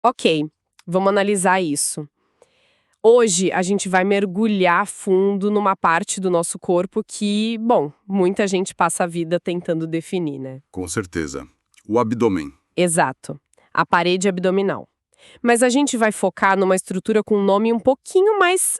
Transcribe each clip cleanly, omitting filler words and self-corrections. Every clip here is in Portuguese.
Ok, vamos analisar isso. Hoje a gente vai mergulhar fundo numa parte do nosso corpo que, bom, muita gente passa a vida tentando definir, né? Com certeza. O abdômen. Exato, a parede abdominal. Mas a gente vai focar numa estrutura com um nome um pouquinho mais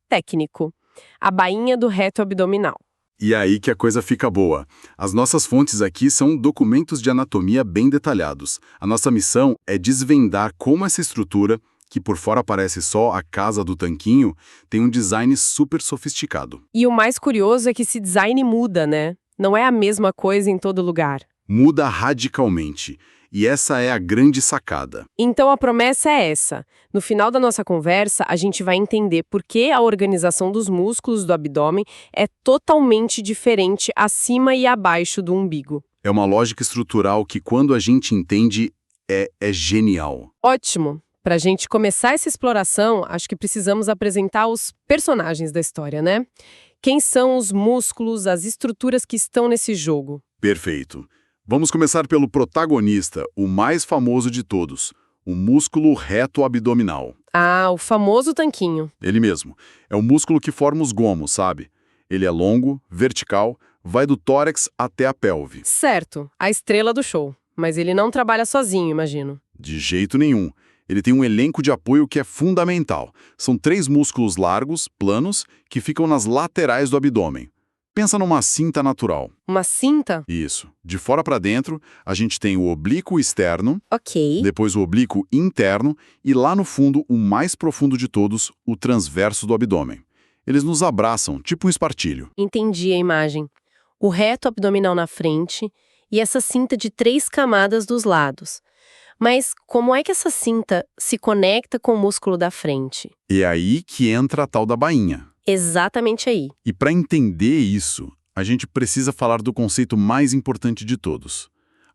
técnico, a bainha do reto abdominal. E é aí que a coisa fica boa. As nossas fontes aqui são documentos de anatomia bem detalhados. A nossa missão é desvendar como essa estrutura, que por fora parece só a casa do tanquinho, tem um design super sofisticado. E o mais curioso é que esse design muda, né? Não é a mesma coisa em todo lugar. Muda radicalmente. E essa é a grande sacada. Então a promessa é essa. No final da nossa conversa, a gente vai entender por que a organização dos músculos do abdômen é totalmente diferente acima e abaixo do umbigo. É uma lógica estrutural que, quando a gente entende, é genial. Ótimo! Para a gente começar essa exploração, acho que precisamos apresentar os personagens da história, né? Quem são os músculos, as estruturas que estão nesse jogo? Perfeito. Vamos começar pelo protagonista, o mais famoso de todos, o músculo reto abdominal. Ah, o famoso tanquinho. Ele mesmo. É o músculo que forma os gomos, sabe? Ele é longo, vertical, vai do tórax até a pelve. Certo, a estrela do show. Mas ele não trabalha sozinho, imagino. De jeito nenhum. Ele tem um elenco de apoio que é fundamental. São 3 músculos largos, planos, que ficam nas laterais do abdômen. Pensa numa cinta natural. Uma cinta? Isso. De fora para dentro, a gente tem o oblíquo externo, Ok. depois o oblíquo interno e lá no fundo, o mais profundo de todos, o transverso do abdômen. Eles nos abraçam, tipo um espartilho. Entendi a imagem. O reto abdominal na frente e essa cinta de 3 camadas dos lados. Mas como é que essa cinta se conecta com o músculo da frente? E é aí que entra a tal da bainha. Exatamente aí. E para entender isso, a gente precisa falar do conceito mais importante de todos.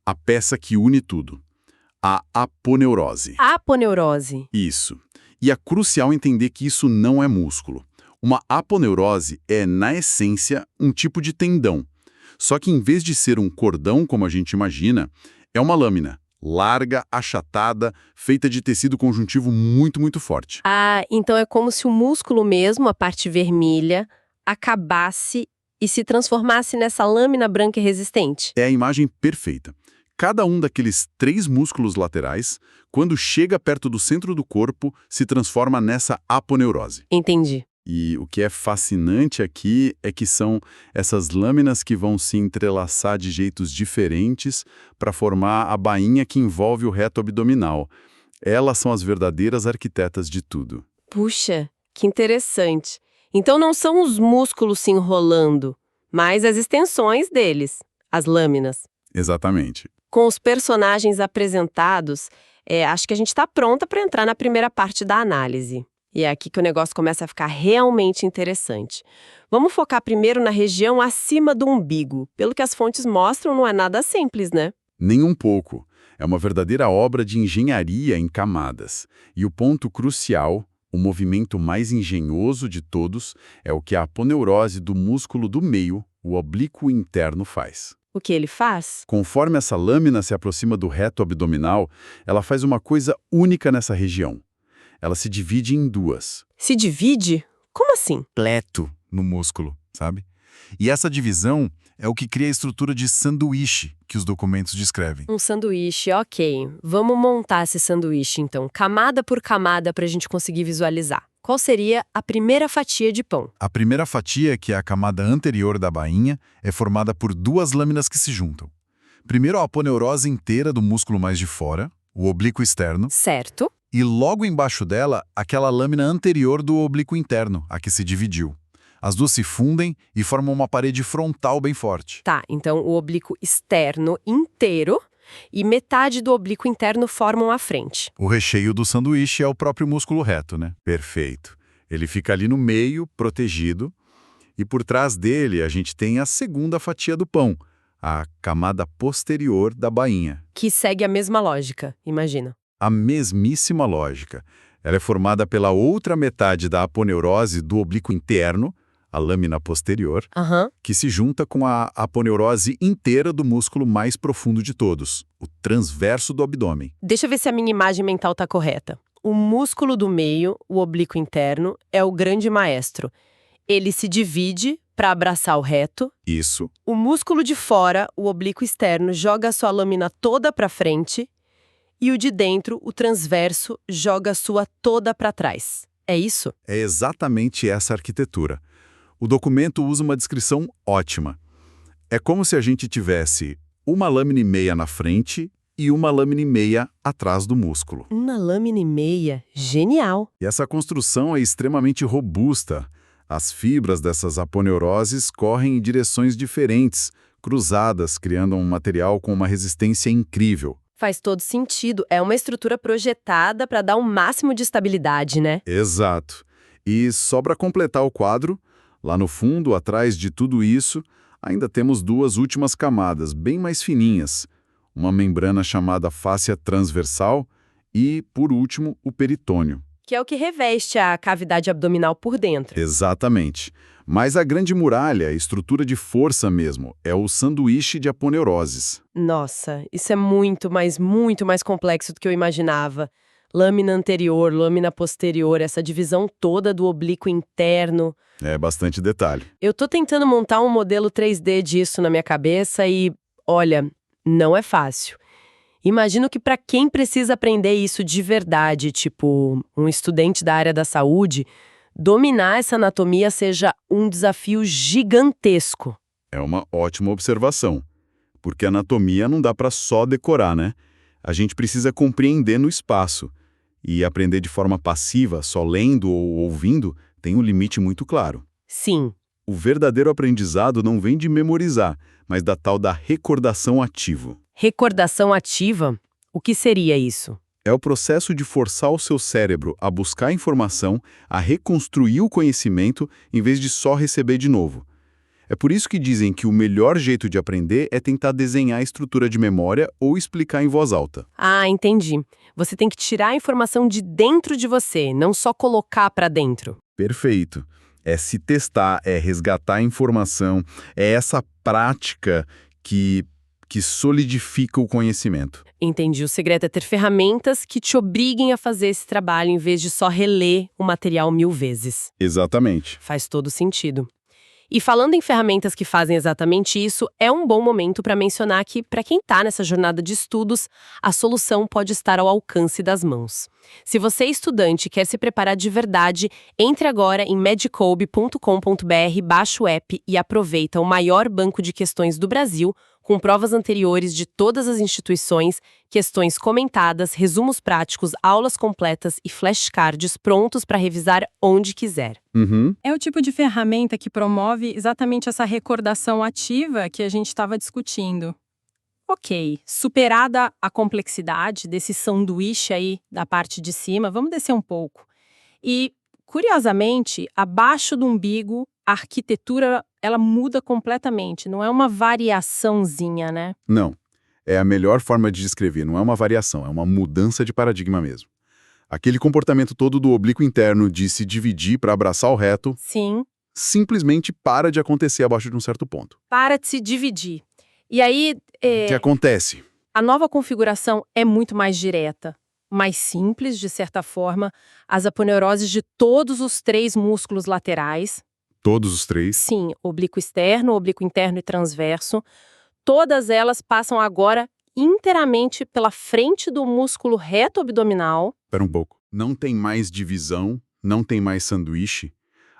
A peça que une tudo. A aponeurose. Aponeurose. Isso. E é crucial entender que isso não é músculo. Uma aponeurose é, na essência, um tipo de tendão. Só que em vez de ser um cordão, como a gente imagina, é uma lâmina. Larga, achatada, feita de tecido conjuntivo muito, muito forte. Ah, então é como se o músculo mesmo, a parte vermelha, acabasse e se transformasse nessa lâmina branca e resistente. É a imagem perfeita. Cada um daqueles 3 músculos laterais, quando chega perto do centro do corpo, se transforma nessa aponeurose. Entendi. E o que é fascinante aqui é que são essas lâminas que vão se entrelaçar de jeitos diferentes para formar a bainha que envolve o reto abdominal. Elas são as verdadeiras arquitetas de tudo. Puxa, que interessante. Então não são os músculos se enrolando, mas as extensões deles, as lâminas. Exatamente. Com os personagens apresentados, acho que a gente está pronta para entrar na primeira parte da análise. E é aqui que o negócio começa a ficar realmente interessante. Vamos focar primeiro na região acima do umbigo. Pelo que as fontes mostram, não é nada simples, né? Nem um pouco. É uma verdadeira obra de engenharia em camadas. E o ponto crucial, o movimento mais engenhoso de todos, é o que a aponeurose do músculo do meio, o oblíquo interno, faz. O que ele faz? Conforme essa lâmina se aproxima do reto abdominal, ela faz uma coisa única nessa região. Ela se divide em 2. Se divide? Como assim? Pleto no músculo, sabe? E essa divisão é o que cria a estrutura de sanduíche que os documentos descrevem. Um sanduíche, ok. Vamos montar esse sanduíche, então, camada por camada para a gente conseguir visualizar. Qual seria a primeira fatia de pão? A primeira fatia, que é a camada anterior da bainha, é formada por 2 lâminas que se juntam. Primeiro a aponeurose inteira do músculo mais de fora, o oblíquo externo, Certo. e logo embaixo dela, aquela lâmina anterior do oblíquo interno, a que se dividiu. As 2 se fundem e formam uma parede frontal bem forte. Tá, então o oblíquo externo inteiro e metade do oblíquo interno formam a frente. O recheio do sanduíche é o próprio músculo reto, né? Perfeito. Ele fica ali no meio, protegido, e por trás dele a gente tem a segunda fatia do pão, a camada posterior da bainha. Que segue a mesma lógica, imagina. A mesmíssima lógica. Ela é formada pela outra metade da aponeurose do oblíquo interno, a lâmina posterior, Aham. que se junta com a aponeurose inteira do músculo mais profundo de todos, o transverso do abdômen. Deixa eu ver se a minha imagem mental tá correta. O músculo do meio, o oblíquo interno, é o grande maestro. Ele se divide para abraçar o reto. Isso. O músculo de fora, o oblíquo externo, joga a sua lâmina toda para frente. E o de dentro, o transverso, joga a sua toda para trás. É isso? É exatamente essa arquitetura. O documento usa uma descrição ótima. É como se a gente tivesse uma lâmina e meia na frente e uma lâmina e meia atrás do músculo. Uma lâmina e meia. Genial! E essa construção é extremamente robusta. As fibras dessas aponeuroses correm em direções diferentes, cruzadas, criando um material com uma resistência incrível. Faz todo sentido. É uma estrutura projetada para dar o máximo de estabilidade, né? Exato. E só para completar o quadro, lá no fundo, atrás de tudo isso, ainda temos duas últimas camadas, bem mais fininhas. Uma membrana chamada fáscia transversal e, por último, o peritônio. Que é o que reveste a cavidade abdominal por dentro. Exatamente. Mas a grande muralha, a estrutura de força mesmo, é o sanduíche de aponeuroses. Nossa, isso é muito mais complexo do que eu imaginava. Lâmina anterior, lâmina posterior, essa divisão toda do oblíquo interno. É bastante detalhe. Eu tô tentando montar um modelo 3D disso na minha cabeça e, olha, não é fácil. Imagino que para quem precisa aprender isso de verdade, tipo um estudante da área da saúde, dominar essa anatomia seja um desafio gigantesco. É uma ótima observação, porque anatomia não dá para só decorar, né? A gente precisa compreender no espaço. E aprender de forma passiva, só lendo ou ouvindo, tem um limite muito claro. Sim. O verdadeiro aprendizado não vem de memorizar, mas da tal da recordação ativa. Recordação ativa? O que seria isso? É o processo de forçar o seu cérebro a buscar informação, a reconstruir o conhecimento, em vez de só receber de novo. É por isso que dizem que o melhor jeito de aprender é tentar desenhar a estrutura de memória ou explicar em voz alta. Ah, entendi. Você tem que tirar a informação de dentro de você, não só colocar para dentro. Perfeito. É se testar, é resgatar a informação, é essa prática que solidifica o conhecimento. Entendi. O segredo é ter ferramentas que te obriguem a fazer esse trabalho em vez de só reler o material 1000 vezes. Exatamente. Faz todo sentido. E falando em ferramentas que fazem exatamente isso, é um bom momento para mencionar que, para quem está nessa jornada de estudos, a solução pode estar ao alcance das mãos. Se você é estudante e quer se preparar de verdade, entre agora em medicobe.com.br, baixa o app e aproveita o maior banco de questões do Brasil, com provas anteriores de todas as instituições, questões comentadas, resumos práticos, aulas completas e flashcards prontos para revisar onde quiser. Uhum. É o tipo de ferramenta que promove exatamente essa recordação ativa que a gente estava discutindo. Ok, superada a complexidade desse sanduíche aí da parte de cima, vamos descer um pouco. E, curiosamente, abaixo do umbigo, a arquitetura ela muda completamente, não é uma variaçãozinha, né? Não. É a melhor forma de descrever, não é uma variação, é uma mudança de paradigma mesmo. Aquele comportamento todo do oblíquo interno de se dividir para abraçar o reto Sim, simplesmente para de acontecer abaixo de um certo ponto. Para de se dividir. E aí, O que acontece? a nova configuração é muito mais direta, mais simples, de certa forma. As aponeuroses de todos os 3 músculos laterais, Todos os 3. sim, oblíquo externo, oblíquo interno e transverso, todas elas passam agora inteiramente pela frente do músculo reto abdominal. Espera um pouco. Não tem mais divisão, não tem mais sanduíche.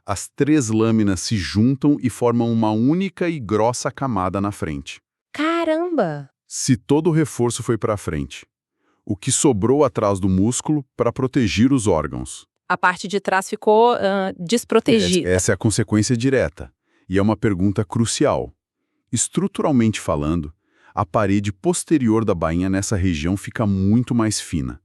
As 3 lâminas se juntam e formam uma única e grossa camada na frente. Caramba! Se todo o reforço foi para frente, o que sobrou atrás do músculo para proteger os órgãos? A parte de trás ficou desprotegida. Essa é a consequência direta. E é uma pergunta crucial. Estruturalmente falando, a parede posterior da bainha nessa região fica muito mais fina.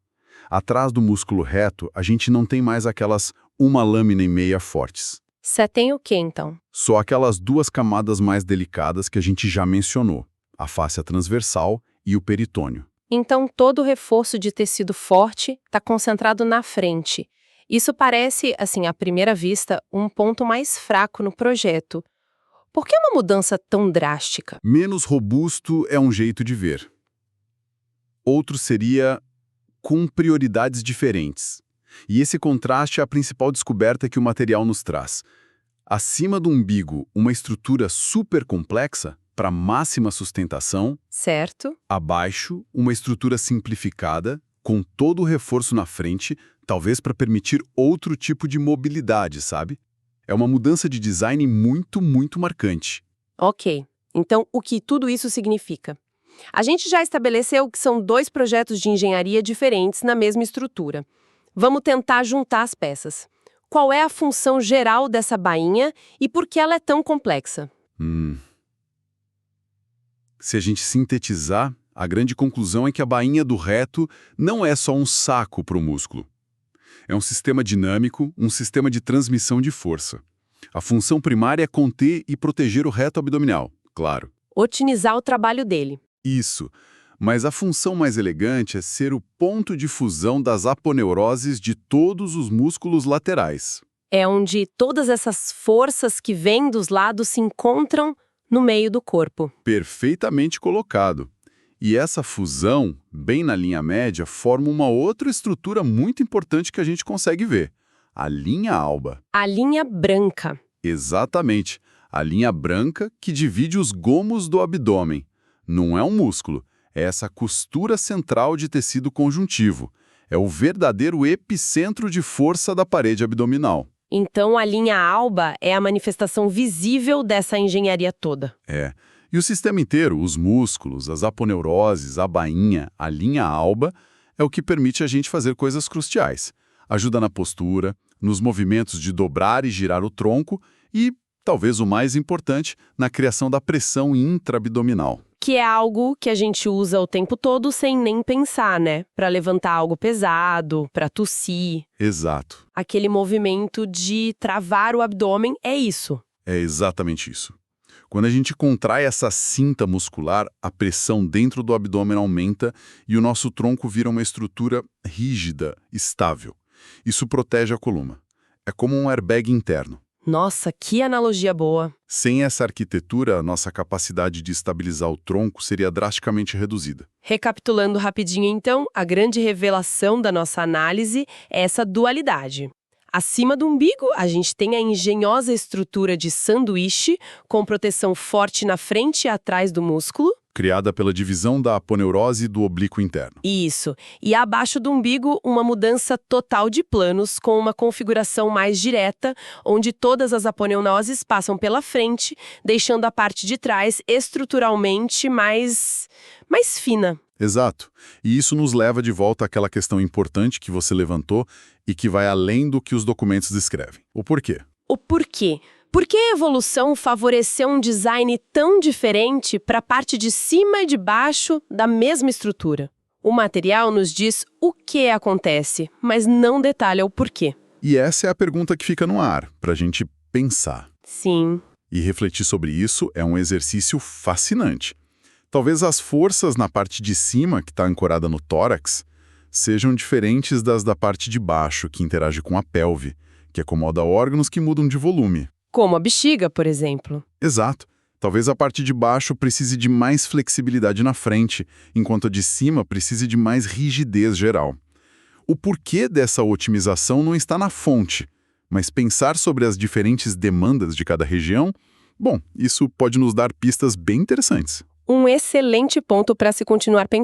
Atrás do músculo reto, a gente não tem mais aquelas uma lâmina e meia fortes. Você tem o quê, então? Só aquelas 2 camadas mais delicadas que a gente já mencionou, a fáscia transversal e o peritônio. Então, todo o reforço de tecido forte está concentrado na frente. Isso parece, assim, à primeira vista, um ponto mais fraco no projeto. Por que uma mudança tão drástica? Menos robusto é um jeito de ver. Outro seria com prioridades diferentes. E esse contraste é a principal descoberta que o material nos traz. Acima do umbigo, uma estrutura super complexa para máxima sustentação. Certo? Abaixo, uma estrutura simplificada, com todo o reforço na frente, talvez para permitir outro tipo de mobilidade, sabe? É uma mudança de design muito, muito marcante. Ok. Então, o que tudo isso significa? A gente já estabeleceu que são 2 projetos de engenharia diferentes na mesma estrutura. Vamos tentar juntar as peças. Qual é a função geral dessa bainha e por que ela é tão complexa? Se a gente sintetizar, a grande conclusão é que a bainha do reto não é só um saco para o músculo. É um sistema dinâmico, um sistema de transmissão de força. A função primária é conter e proteger o reto abdominal, claro. Otimizar o trabalho dele. Isso. Mas a função mais elegante é ser o ponto de fusão das aponeuroses de todos os músculos laterais. É onde todas essas forças que vêm dos lados se encontram no meio do corpo. Perfeitamente colocado. E essa fusão, bem na linha média, forma uma outra estrutura muito importante que a gente consegue ver. A linha alba. A linha branca. Exatamente. A linha branca que divide os gomos do abdômen. Não é um músculo, é essa costura central de tecido conjuntivo. É o verdadeiro epicentro de força da parede abdominal. Então, a linha alba é a manifestação visível dessa engenharia toda. É. E o sistema inteiro, os músculos, as aponeuroses, a bainha, a linha alba, é o que permite a gente fazer coisas cruciais. Ajuda na postura, nos movimentos de dobrar e girar o tronco e, talvez o mais importante, na criação da pressão intraabdominal. Que é algo que a gente usa o tempo todo sem nem pensar, né? Para levantar algo pesado, para tossir. Exato. Aquele movimento de travar o abdômen é isso. É exatamente isso. Quando a gente contrai essa cinta muscular, a pressão dentro do abdômen aumenta e o nosso tronco vira uma estrutura rígida, estável. Isso protege a coluna. É como um airbag interno. Nossa, que analogia boa. Sem essa arquitetura, a nossa capacidade de estabilizar o tronco seria drasticamente reduzida. Recapitulando rapidinho então, a grande revelação da nossa análise é essa dualidade. Acima do umbigo, a gente tem a engenhosa estrutura de sanduíche, com proteção forte na frente e atrás do músculo. Criada pela divisão da aponeurose do oblíquo interno. Isso. E abaixo do umbigo, uma mudança total de planos, com uma configuração mais direta, onde todas as aponeuroses passam pela frente, deixando a parte de trás estruturalmente mais fina. Exato. E isso nos leva de volta àquela questão importante que você levantou e que vai além do que os documentos descrevem. O porquê? O porquê? Por que a evolução favoreceu um design tão diferente para a parte de cima e de baixo da mesma estrutura? O material nos diz o que acontece, mas não detalha o porquê. E essa é a pergunta que fica no ar, para a gente pensar. Sim. E refletir sobre isso é um exercício fascinante. Talvez as forças na parte de cima, que está ancorada no tórax, sejam diferentes das da parte de baixo, que interage com a pelve, que acomoda órgãos que mudam de volume. Como a bexiga, por exemplo. Exato. Talvez a parte de baixo precise de mais flexibilidade na frente, enquanto a de cima precise de mais rigidez geral. O porquê dessa otimização não está na fonte, mas pensar sobre as diferentes demandas de cada região, bom, isso pode nos dar pistas bem interessantes. Um excelente ponto para se continuar pensando.